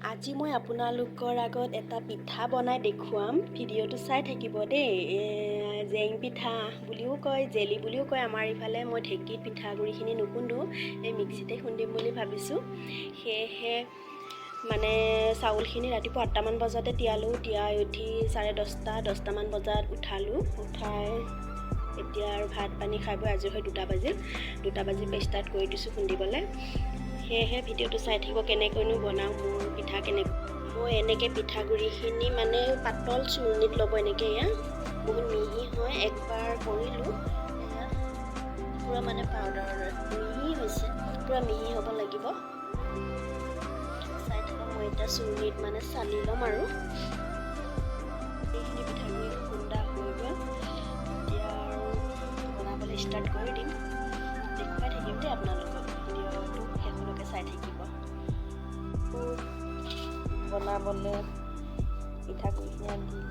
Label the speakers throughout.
Speaker 1: আজি মই আপোনালোকৰ আগত এটা পিঠা বনাই দেখুৱাম। ভিডিঅ'টো চাই থাকিব দেই। জেং পিঠা বুলিও কয়, জেলি বুলিও কয় আমাৰ ইফালে। মই ঢেঁকীত পিঠাগুড়িখিনি নুখুন্দো, এই মিক্সিতে খুন্দিম বুলি ভাবিছোঁ। সেয়েহে মানে চাউলখিনি ৰাতিপুৱা 8টামান বজাতে তিয়ালোঁ। তিয়াই উঠি 10:30মান বজাত উঠালোঁ। উঠাই এতিয়া আৰু ভাত পানী খাই বৈ আজৰি হৈ 2টা বাজি ষ্টাৰ্ট কৰি দিছোঁ খুন্দিবলৈ। সেয়েহে ভিডিঅ'টো চাই থাকিব কেনেকৈনো বনাওঁ মোৰ পিঠা মই এনেকৈ পিঠাগুড়িখিনি মানে পাতল চূৰ্ণিত ল'ব। এনেকৈ বহুত মিহি হয়। একবাৰ কৰিলোঁ, পূৰা মানে পাউডাৰ মিহি হৈছে, পূৰা মিহি হ'ব লাগিব। চাই থাকক, মই এতিয়া চূৰ্ণিত মানে চালি ল'ম আৰু এইখিনি পিঠাগুড়ি খুন্দা হৈ গ'ল। এতিয়া আৰু বনাবলৈ ষ্টাৰ্ট কৰি দিম। দেখুৱাই থাকিম দেই আপোনালোকক, ভিডিঅ'টো শেষলৈকে চাই থাকিব। বনাবলৈ পিঠাগুড়িখিনি আনি দিলোঁ।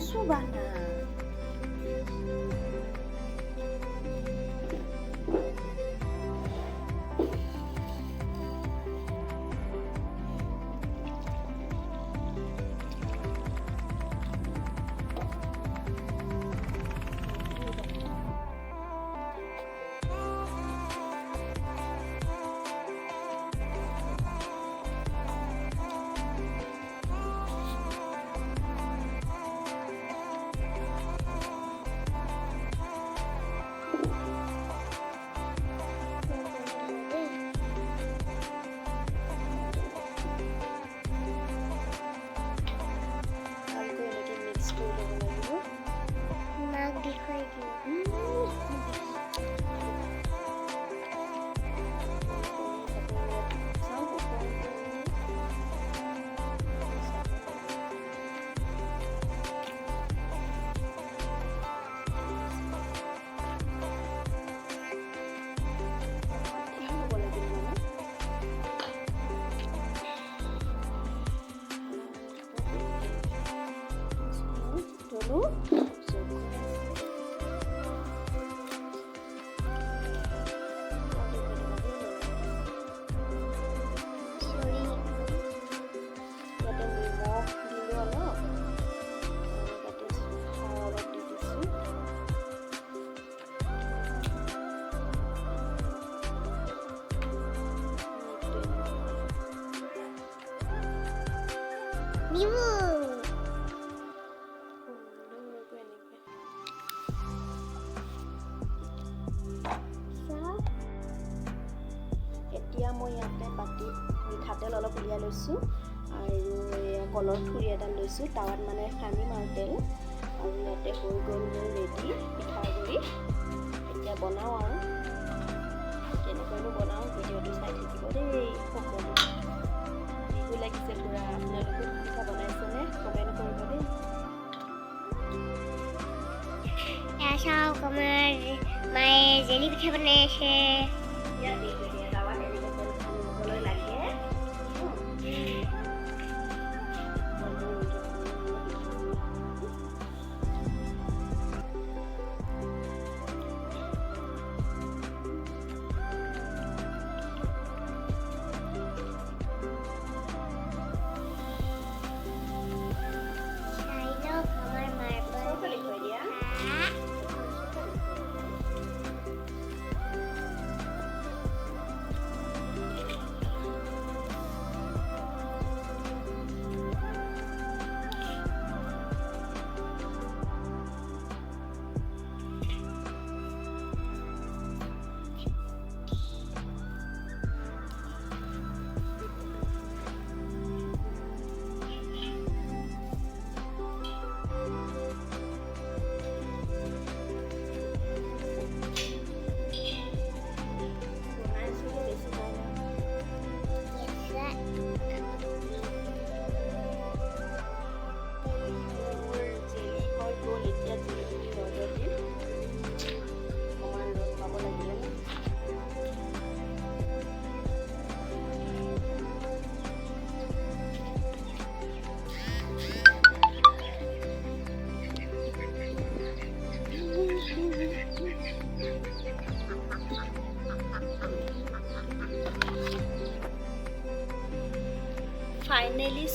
Speaker 1: Subana. এতিয়া মই ইয়াতে বাটিত মিঠাতেল অলপ উলিয়াই লৈছোঁ আৰু কলৰ থুৰি এডাল লৈছোঁ। টাৱাত মানে সানিম আৰু তেল, আৰু ইয়াতে হৈ গ'ল মোৰ ৰেডি পিঠাগুড়ি। এতিয়া বনাওঁ আৰু কেনেকৈনো বনাওঁ ভিডিঅ'টো চাই থাকিব দেই। সকলো বিহু লাগিছে পূৰা। আপোনালোকে পিঠা বনাইছেনে? কমেণ্ট কৰিব দেই।
Speaker 2: চাওক, আমাৰ মায়ে জেলি পিঠা বনাইছে।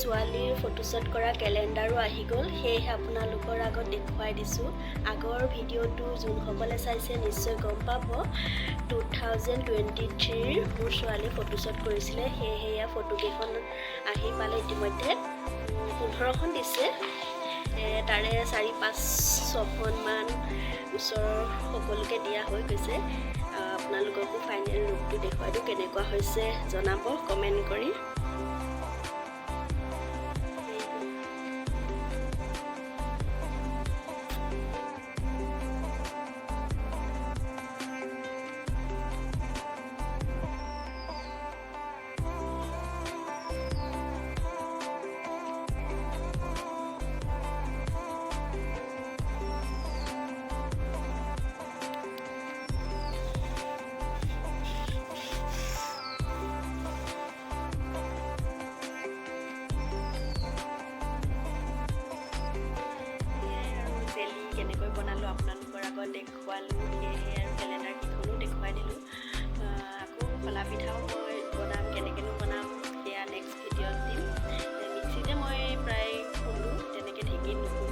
Speaker 1: ছোৱালীৰ ফটোশ্বুট কৰা কেলেণ্ডাৰো আহি গ'ল, সেয়েহে আপোনালোকৰ আগত দেখুৱাই দিছোঁ। আগৰ ভিডিঅ'টো যোনসকলে চাইছে নিশ্চয় গম পাব 2023 মোৰ ছোৱালী ফটোশ্বুট কৰিছিলে, সেয়েহে এয়া ফটোকেইখন আহি পালে। ইতিমধ্যে 15খন দিছে, তাৰে 4-5-6খনমান ওচৰৰ সকলোকে দিয়া হৈ গৈছে। আপোনালোককো ফাইনেল লুকটো দেখুৱাই দিওঁ, কেনেকুৱা হৈছে জনাব কমেণ্ট কৰি। কেনেকৈ বনালোঁ আপোনালোকৰ আগত দেখুৱালোঁ, সেয়েহে আৰু কেলেণ্ডাৰকেইখনো দেখুৱাই দিলোঁ। আকৌ খলা পিঠাও মই বনাম, কেনেকৈনো বনাম সেয়া নেক্সট ভিডিঅ'ত দিম। মিক্সিতে মই প্ৰায় খুন্দোঁ, তেনেকৈ ঢেঁকীত নুখুন্দোঁ।